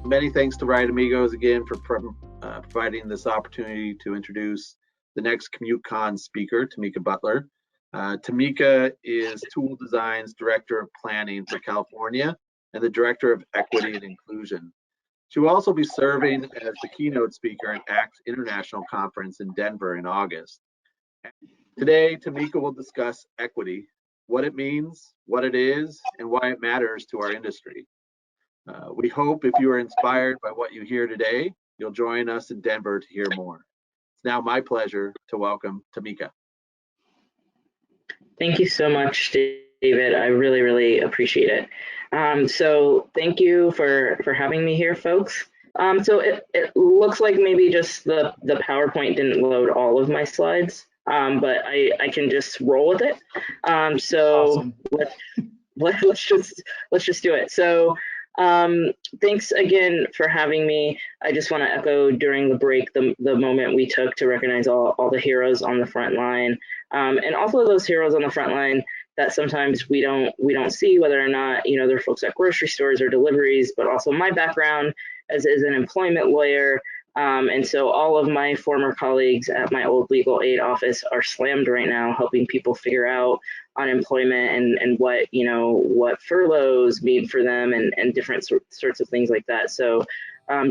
Many thanks to Right Amigos again for providing this opportunity to introduce the next CommuteCon speaker, Tamika Butler. Tamika is Tool Design's Director of Planning for California and the Director of Equity and Inclusion. She will also be serving as the keynote speaker at ACT International Conference in Denver in August. Today, Tamika will discuss equity, what it means, what it is, and why it matters to our industry. We hope if you are inspired by what you hear today, you'll join us in Denver to hear more. It's now my pleasure to welcome Tamika. Thank you so much, David. I really, really appreciate it. So thank you for having me here, folks. So it looks like maybe just the PowerPoint didn't load all of my slides, but I can just roll with it. So awesome. let's just do it. So thanks again for having me. I just want to echo during the break the moment we took to recognize all the heroes on the front line, and also those heroes on the front line that sometimes we don't see, whether or not they're folks at grocery stores or deliveries. But also my background as an employment lawyer, and so all of my former colleagues at my old legal aid office are slammed right now helping people figure out unemployment and what furloughs mean for them and different sorts of things like that. So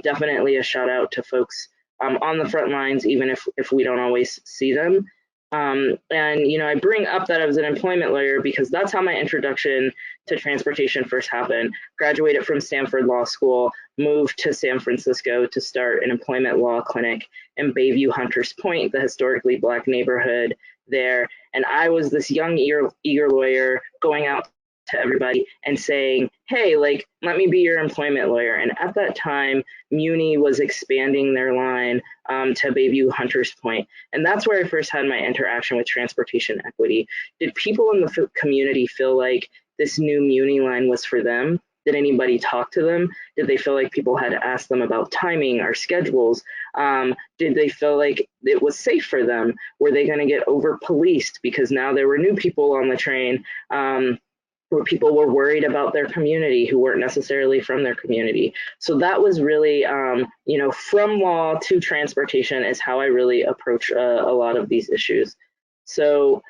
definitely a shout out to folks on the front lines, even if we don't always see them. And I bring up that I was an employment lawyer because that's how my introduction to transportation first happened. Graduated from Stanford Law School, moved to San Francisco to start an employment law clinic in Bayview Hunters Point, the historically Black neighborhood there. And I was this young, eager lawyer going out to everybody and saying, hey, let me be your employment lawyer. And at that time, Muni was expanding their line to Bayview Hunters Point. And that's where I first had my interaction with transportation equity. Did people in the community feel like this new Muni line was for them? Did anybody talk to them? Did they feel like people had asked them about timing or schedules? Did they feel like it was safe for them? Were they going to get over policed because now there were new people on the train? Where people were worried about their community who weren't necessarily from their community. So that was really, from law to transportation is how I really approach a lot of these issues. So,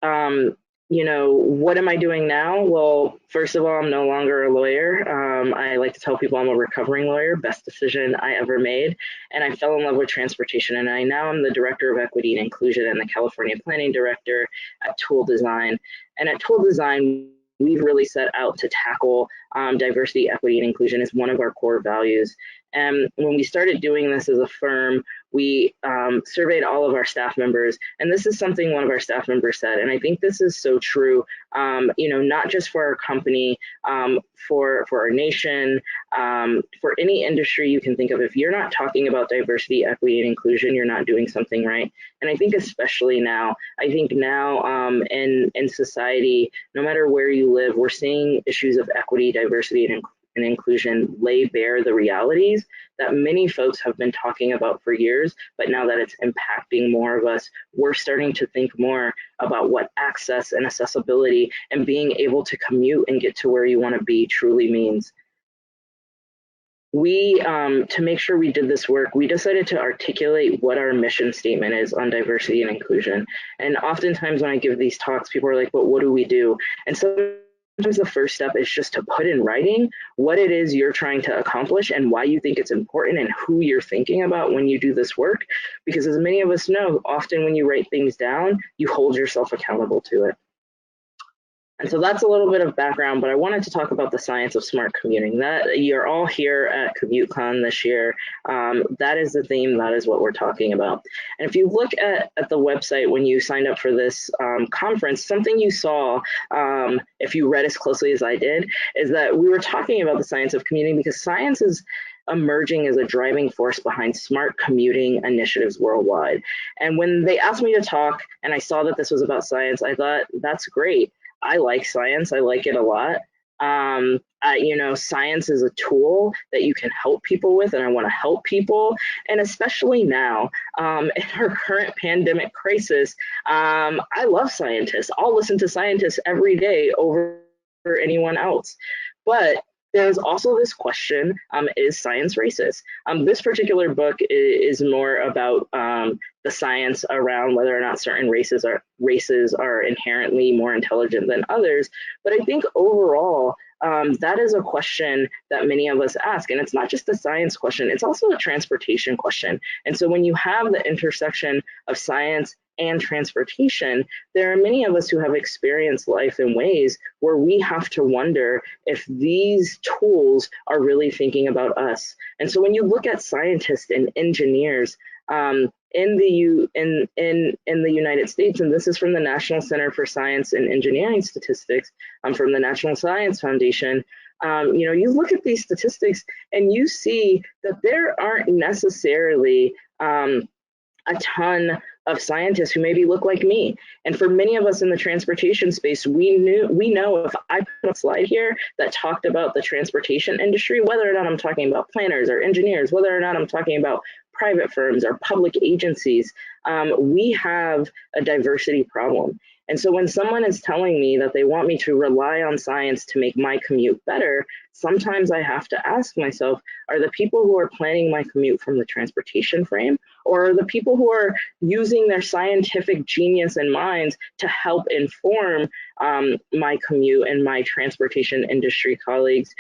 what am I doing now? Well, first of all, I'm no longer a lawyer. I like to tell people I'm a recovering lawyer, best decision I ever made. And I fell in love with transportation. And now I'm the Director of Equity and Inclusion and the California Planning Director at Tool Design. And at Tool Design, we've really set out to tackle diversity, equity, and inclusion as one of our core values. And when we started doing this as a firm, we surveyed all of our staff members, and this is something one of our staff members said, and I think this is so true, not just for our company, for our nation, for any industry you can think of. If you're not talking about diversity, equity, and inclusion, you're not doing something right. And I think especially now, in society, no matter where you live, we're seeing issues of equity, diversity, and inclusion lay bare the realities that many folks have been talking about for years, but now that it's impacting more of us, we're starting to think more about what access and accessibility and being able to commute and get to where you want to be truly means. We, to make sure we did this work, we decided to articulate what our mission statement is on diversity and inclusion. And oftentimes when I give these talks, people are like, but what do we do? And so sometimes the first step is just to put in writing what it is you're trying to accomplish and why you think it's important and who you're thinking about when you do this work. Because as many of us know, often when you write things down, you hold yourself accountable to it. And so that's a little bit of background, but I wanted to talk about the science of smart commuting. That you're all here at CommuteCon this year. That is the theme, that is what we're talking about. And if you look at the website when you signed up for this conference, something you saw, if you read as closely as I did, is that we were talking about the science of commuting because science is emerging as a driving force behind smart commuting initiatives worldwide. And when they asked me to talk and I saw that this was about science, I thought, that's great. I like science. I like it a lot. Science is a tool that you can help people with, and I want to help people. And especially now, in our current pandemic crisis, I love scientists. I'll listen to scientists every day over anyone else. But There's also this question, is science racist? This particular book is more about the science around whether or not certain races are inherently more intelligent than others. But I think overall, that is a question that many of us ask. And it's not just a science question, it's also a transportation question. And so when you have the intersection of science and transportation, there are many of us who have experienced life in ways where we have to wonder if these tools are really thinking about us. And so when you look at scientists and engineers in the United States, and this is from the National Center for Science and Engineering Statistics, from the National Science Foundation, you look at these statistics and you see that there aren't necessarily a ton of scientists who maybe look like me. And for many of us in the transportation space, we know if I put a slide here that talked about the transportation industry, whether or not I'm talking about planners or engineers, whether or not I'm talking about private firms or public agencies, we have a diversity problem. And so when someone is telling me that they want me to rely on science to make my commute better, sometimes I have to ask myself, are the people who are planning my commute from the transportation frame, or are the people who are using their scientific genius and minds to help inform my commute and my transportation industry colleagues?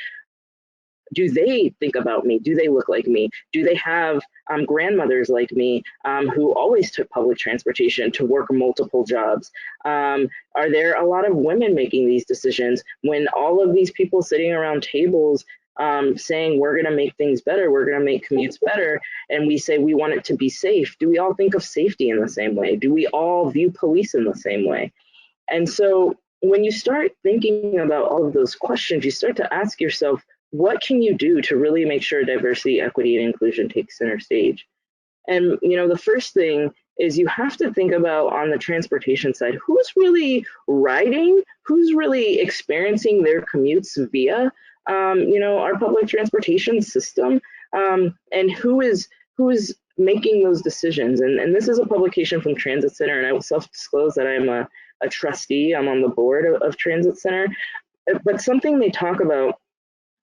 Do they think about me? Do they look like me? Do they have grandmothers like me who always took public transportation to work multiple jobs? Are there a lot of women making these decisions when all of these people sitting around tables saying we're going to make things better, we're going to make commutes better, and we say we want it to be safe? Do we all think of safety in the same way? Do we all view police in the same way? And so when you start thinking about all of those questions, you start to ask yourself, what can you do to really make sure diversity, equity, and inclusion takes center stage? And the first thing is you have to think about, on the transportation side, who's really riding, who's really experiencing their commutes via our public transportation system, and who is making those decisions. And this is a publication from Transit Center, and I will self-disclose that I'm a trustee. I'm on the board of Transit Center. But something they talk about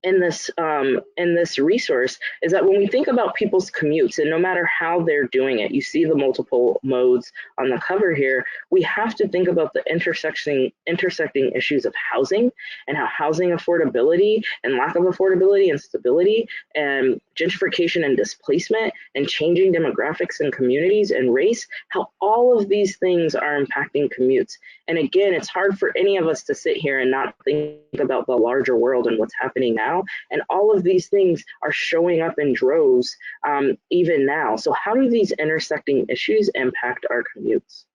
in this resource is that when we think about people's commutes, and no matter how they're doing it, you see the multiple modes on the cover here, we have to think about the intersecting issues of housing, and how housing affordability and lack of affordability and stability and gentrification and displacement and changing demographics and communities and race, how all of these things are impacting commutes. And again, it's hard for any of us to sit here and not think about the larger world and what's happening now. And all of these things are showing up in droves even now. So how do these intersecting issues impact our commutes?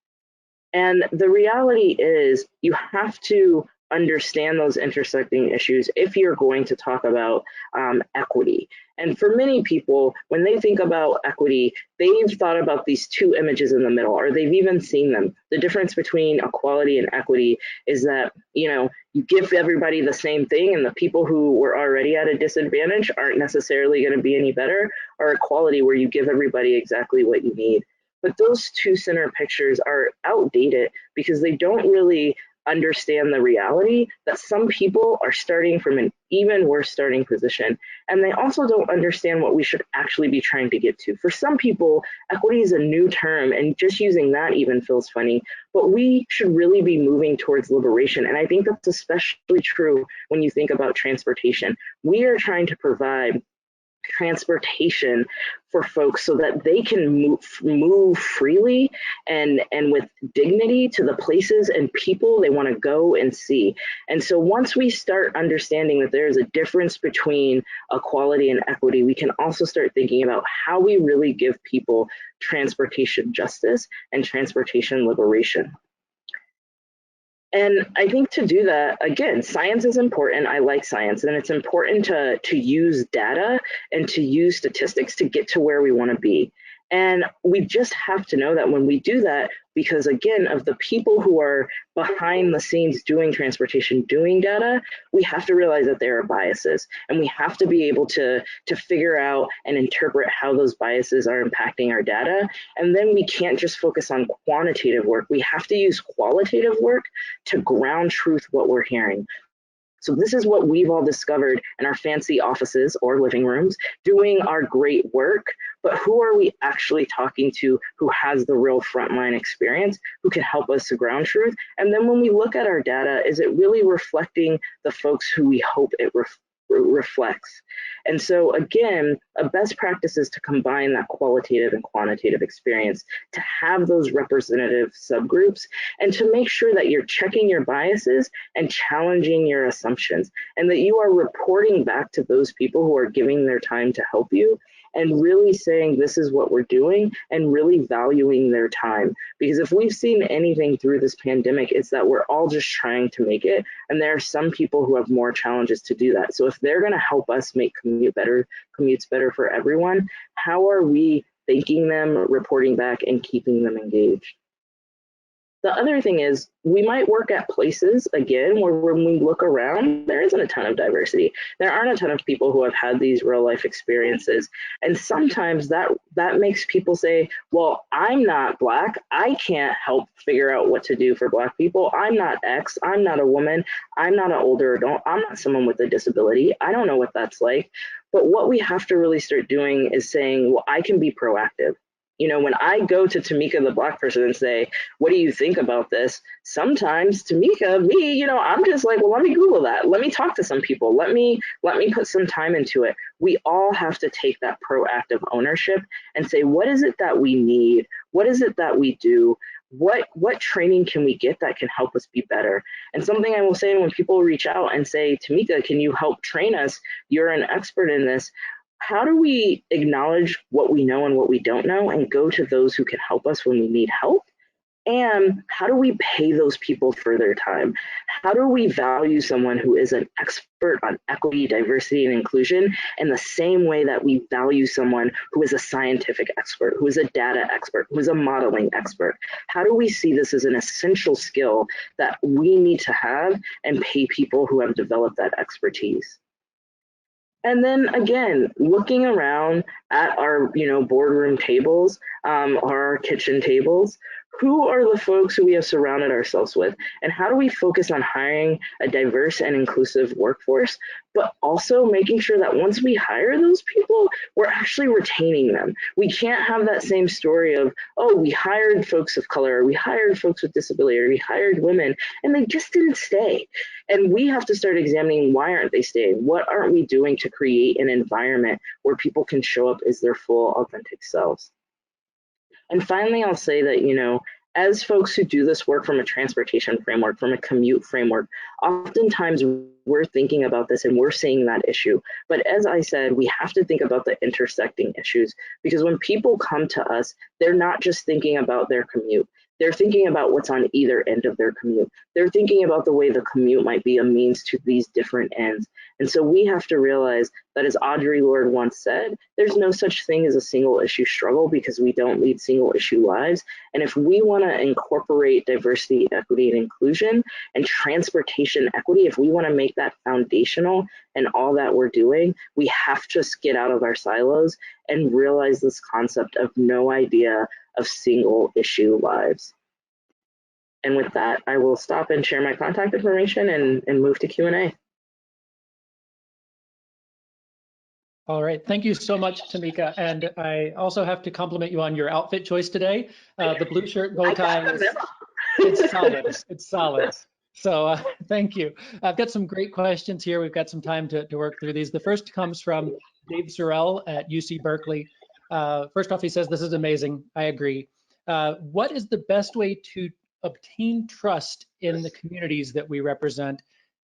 And the reality is you have to understand those intersecting issues if you're going to talk about equity. And for many people, when they think about equity, they've thought about these two images in the middle, or they've even seen them. The difference between equality and equity is that, you give everybody the same thing, and the people who were already at a disadvantage aren't necessarily going to be any better, or equality, where you give everybody exactly what you need. But those two center pictures are outdated because they don't really understand the reality that some people are starting from an even worse starting position. And they also don't understand what we should actually be trying to get to. For some people, equity is a new term, and just using that even feels funny, but we should really be moving towards liberation. And I think that's especially true when you think about transportation. We are trying to provide transportation for folks so that they can move freely and with dignity to the places and people they want to go and see. And so once we start understanding that there is a difference between equality and equity, we can also start thinking about how we really give people transportation justice and transportation liberation. And I think to do that, again, science is important. I like science, and it's important to use data and to use statistics to get to where we want to be. And we just have to know that when we do that, because again, of the people who are behind the scenes doing transportation, doing data, we have to realize that there are biases, and we have to be able to figure out and interpret how those biases are impacting our data. And then we can't just focus on quantitative work. We have to use qualitative work to ground truth what we're hearing. So this is what we've all discovered in our fancy offices or living rooms, doing our great work, but who are we actually talking to who has the real frontline experience, who can help us to ground truth? And then when we look at our data, is it really reflecting the folks who we hope it reflects? And so again, a best practice is to combine that qualitative and quantitative experience, to have those representative subgroups, and to make sure that you're checking your biases and challenging your assumptions, and that you are reporting back to those people who are giving their time to help you, and really saying this is what we're doing and really valuing their time. Because if we've seen anything through this pandemic, it's that we're all just trying to make it, and there are some people who have more challenges to do that. So if they're going to help us make commutes better for everyone, how are we thanking them, reporting back, and keeping them engaged? The other thing is, we might work at places, again, where when we look around, there isn't a ton of diversity. There aren't a ton of people who have had these real life experiences. And sometimes that makes people say, well, I'm not Black. I can't help figure out what to do for Black people. I'm not X. I'm not a woman. I'm not an older adult. I'm not someone with a disability. I don't know what that's like. But what we have to really start doing is saying, well, I can be proactive. You know, when I go to Tamika, the Black person, and say, what do you think about this? Sometimes Tamika, me, you know, I'm just like, well, let me Google that. Let me talk to some people. Let me put some time into it. We all have to take that proactive ownership and say, what is it that we need? What is it that we do? What training can we get that can help us be better? And something I will say when people reach out and say, Tamika, can you help train us? You're an expert in this. How do we acknowledge what we know and what we don't know and go to those who can help us when we need help? And how do we pay those people for their time? How do we value someone who is an expert on equity, diversity, and inclusion in the same way that we value someone who is a scientific expert, who is a data expert, who is a modeling expert? How do we see this as an essential skill that we need to have and pay people who have developed that expertise? And then again, looking around at our, boardroom tables, or our kitchen tables, who are the folks who we have surrounded ourselves with? And how do we focus on hiring a diverse and inclusive workforce, but also making sure that once we hire those people, we're actually retaining them? We can't have that same story of, oh, we hired folks of color, or we hired folks with disability, or we hired women, and they just didn't stay. And we have to start examining, why aren't they staying? What aren't we doing to create an environment where people can show up as their full, authentic selves? And finally, I'll say that, as folks who do this work from a transportation framework, from a commute framework, oftentimes we're thinking about this and we're seeing that issue. But as I said, we have to think about the intersecting issues, because when people come to us, they're not just thinking about their commute. They're thinking about what's on either end of their commute. They're thinking about the way the commute might be a means to these different ends. And so we have to realize that, as Audre Lorde once said, there's no such thing as a single issue struggle, because we don't lead single issue lives. And if we want to incorporate diversity, equity, and inclusion and transportation equity, if we want to make that foundational in all that we're doing, we have to just get out of our silos and realize this concept of no idea of single issue lives. And with that, I will stop and share my contact information and move to Q&A. All right, thank you so much, Tamika. And I also have to compliment you on your outfit choice today. The blue shirt, bow tie, it's solid, it's solid. So thank you. I've got some great questions here. We've got some time to work through these. The first comes from Dave Sorrell at UC Berkeley. First off, he says, this is amazing. I agree. What is the best way to obtain trust in the communities that we represent?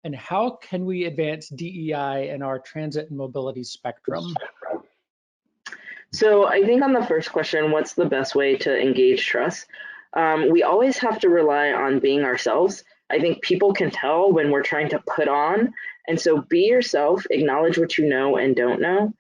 And how can we advance DEI in our transit and mobility spectrum? So I think on the first question, what's the best way to engage trust? We always have to rely on being ourselves. I think people can tell when we're trying to put on. And so be yourself, acknowledge what you know and don't know.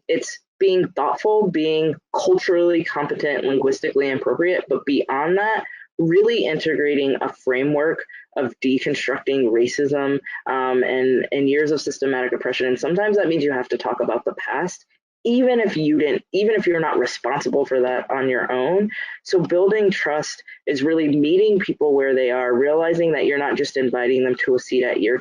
It's being thoughtful, being culturally competent, linguistically appropriate, but beyond that, really integrating a framework of deconstructing racism and years of systematic oppression. And sometimes that means you have to talk about the past, even if you're not responsible for that on your own. So building trust is really meeting people where they are, realizing that you're not just inviting them to a seat at your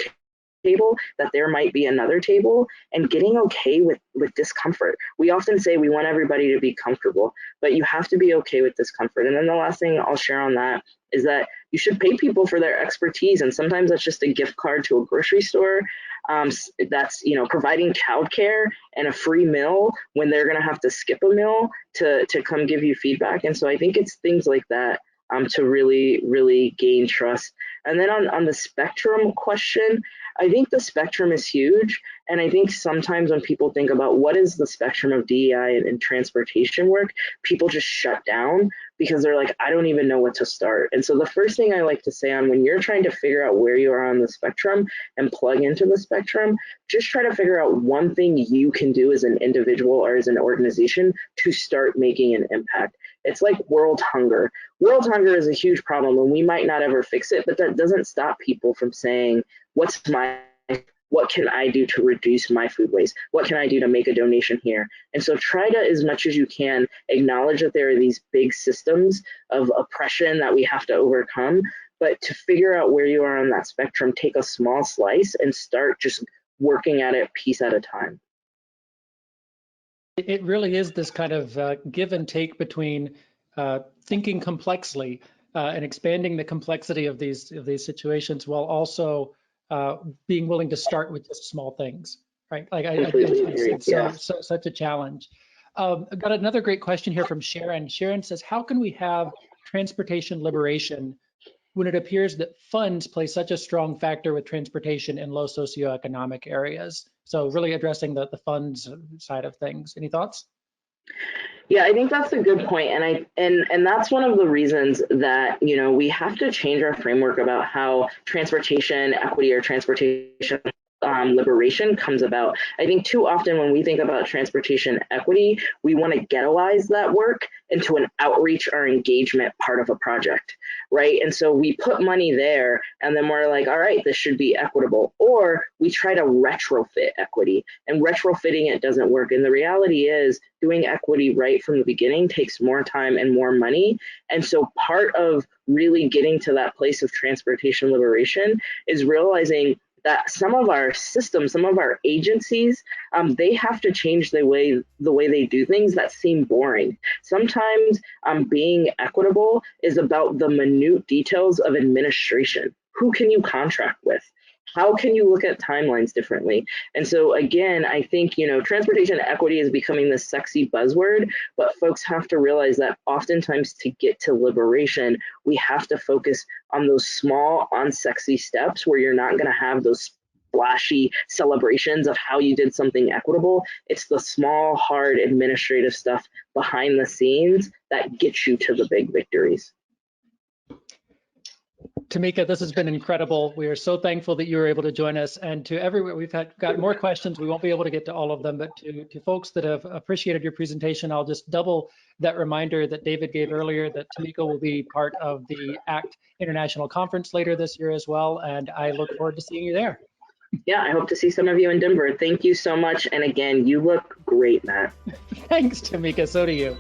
table, that there might be another table, and getting okay with discomfort. We often say we want everybody to be comfortable, but you have to be okay with discomfort. And then the last thing I'll share on that is that you should pay people for their expertise, and sometimes that's just a gift card to a grocery store. That's, you know, providing childcare and a free meal when they're going to have to skip a meal to come give you feedback. And so I think it's things like that to really gain trust. And then on the spectrum question, I think the spectrum is huge. And I think sometimes when people think about what is the spectrum of DEI and transportation work, people just shut down because they're like, I don't even know what to start. And so the first thing I like to say on when you're trying to figure out where you are on the spectrum and plug into the spectrum, just try to figure out one thing you can do as an individual or as an organization to start making an impact. It's like world hunger. World hunger is a huge problem and we might not ever fix it, but that doesn't stop people from saying, what can I do to reduce my food waste? What can I do to make a donation here? And so try to, as much as you can, acknowledge that there are these big systems of oppression that we have to overcome, but to figure out where you are on that spectrum, take a small slice and start just working at it piece at a time. It really is this kind of give and take between thinking complexly and expanding the complexity of these situations while also being willing to start with just small things, right? Like it's such a challenge. I've got another great question here from Sharon. Sharon says, how can we have transportation liberation when it appears that funds play such a strong factor with transportation in low socioeconomic areas? So really addressing the funds side of things. Any thoughts? Yeah, I think that's a good point. And that's one of the reasons that, you know, we have to change our framework about how transportation equity or transportation liberation comes about. I think too often when we think about transportation equity, we want to ghettoize that work into an outreach or engagement part of a project, right? And so we put money there and then we're like, all right, this should be equitable. Or we try to retrofit equity, and retrofitting it doesn't work. And the reality is doing equity right from the beginning takes more time and more money. And so part of really getting to that place of transportation liberation is realizing that some of our systems, some of our agencies, they have to change the way they do things that seem boring. Sometimes being equitable is about the minute details of administration. Who can you contract with? How can you look at timelines differently? And so again, I think, you know, transportation equity is becoming this sexy buzzword, but folks have to realize that oftentimes to get to liberation, we have to focus on those small, unsexy steps where you're not going to have those flashy celebrations of how you did something equitable. It's the small, hard administrative stuff behind the scenes that gets you to the big victories. Tamika, this has been incredible. We are so thankful that you were able to join us. And to everyone, we've got more questions. We won't be able to get to all of them, but to folks that have appreciated your presentation, I'll just double that reminder that David gave earlier that Tamika will be part of the ACT International Conference later this year as well. And I look forward to seeing you there. Yeah, I hope to see some of you in Denver. Thank you so much. And again, you look great, Matt. Thanks, Tamika. So do you.